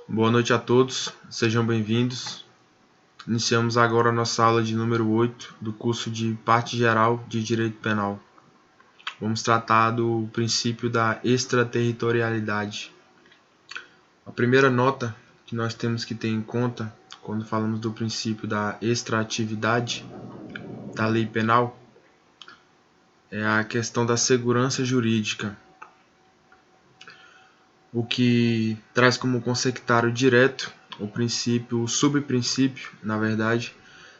Boa noite a todos, sejam bem-vindos. Iniciamos agora a nossa aula de número 8 do curso de Parte Geral de Direito Penal. Vamos tratar do princípio da extraterritorialidade. A primeira nota que nós temos que ter em conta quando falamos do princípio da extratividade da lei penal é a questão da segurança jurídica, o que traz como conceituário direto o subprincípio, na verdade,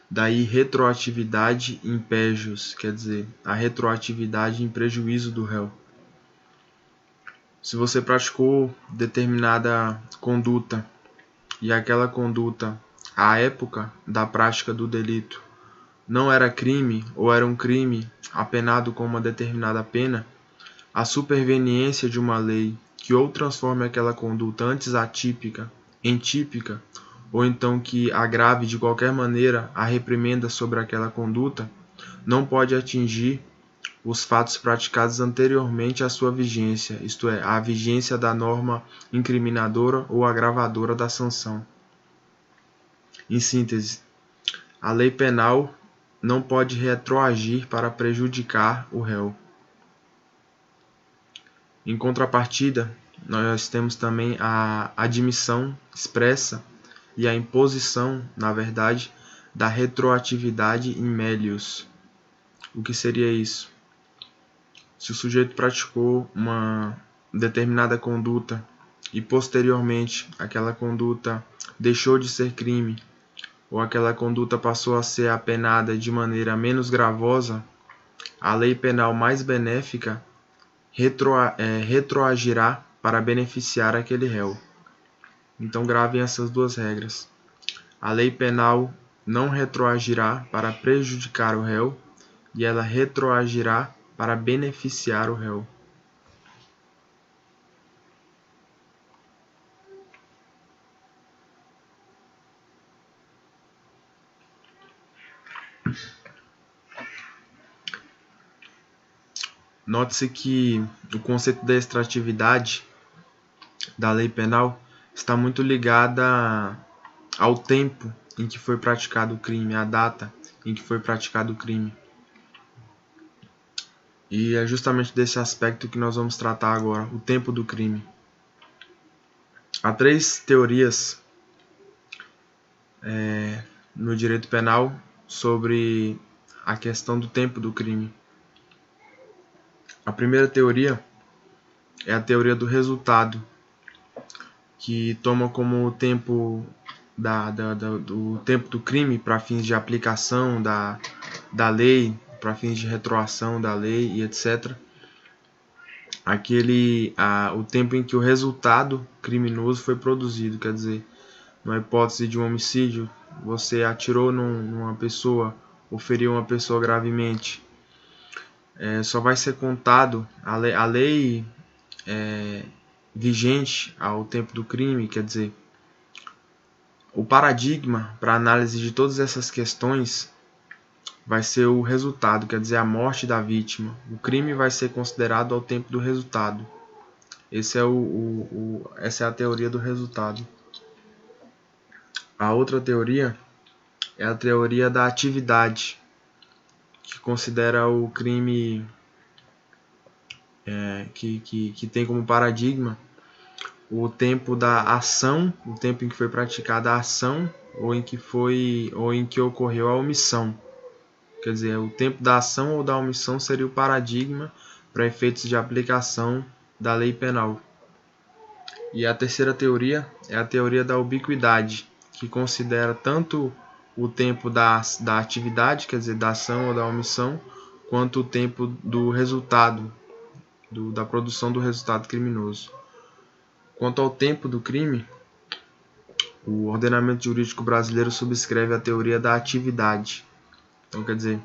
da irretroatividade in pejus, quer dizer, a retroatividade em prejuízo do réu. Se você praticou determinada conduta e aquela conduta, à época da prática do delito, não era crime ou era um crime apenado com uma determinada pena, a superveniência de uma lei que ou transforme aquela conduta antes atípica em típica, ou então que agrave de qualquer maneira a reprimenda sobre aquela conduta, não pode atingir os fatos praticados anteriormente à sua vigência, isto é, a vigência da norma incriminadora ou agravadora da sanção. Em síntese, a lei penal não pode retroagir para prejudicar o réu. Em contrapartida, nós temos também a admissão expressa e a imposição, na verdade, da retroatividade in melius. O que seria isso? Se o sujeito praticou uma determinada conduta e posteriormente aquela conduta deixou de ser crime ou aquela conduta passou a ser apenada de maneira menos gravosa, a lei penal mais benéfica retroagirá para beneficiar aquele réu. Então gravem essas duas regras. A lei penal não retroagirá para prejudicar o réu e ela retroagirá para beneficiar o réu. Note-se que o conceito da extratividade da lei penal está muito ligada ao tempo em que foi praticado o crime, à data em que foi praticado o crime. E é justamente desse aspecto que nós vamos tratar agora, o tempo do crime. Há três teorias no direito penal sobre a questão do tempo do crime. A primeira teoria é a teoria do resultado, que toma como tempo do tempo do crime para fins de aplicação da lei, para fins de retroação da lei e etc. O tempo em que o resultado criminoso foi produzido, quer dizer, numa hipótese de um homicídio, você atirou numa pessoa ou feriu uma pessoa gravemente, só vai ser contado a lei vigente ao tempo do crime, quer dizer, o paradigma para análise de todas essas questões vai ser o resultado, quer dizer, a morte da vítima. O crime vai ser considerado ao tempo do resultado. Essa é a teoria do resultado. A outra teoria é a teoria da atividade, que considera o crime que tem como paradigma o tempo da ação, o tempo em que foi praticada a ação ou em que ocorreu a omissão. Quer dizer, o tempo da ação ou da omissão seria o paradigma para efeitos de aplicação da lei penal. E a terceira teoria é a teoria da ubiquidade, que considera tanto o tempo da atividade, quer dizer, da ação ou da omissão, quanto o tempo do resultado, da produção do resultado criminoso. Quanto ao tempo do crime, o ordenamento jurídico brasileiro subscreve a teoria da atividade. Então, quer dizer,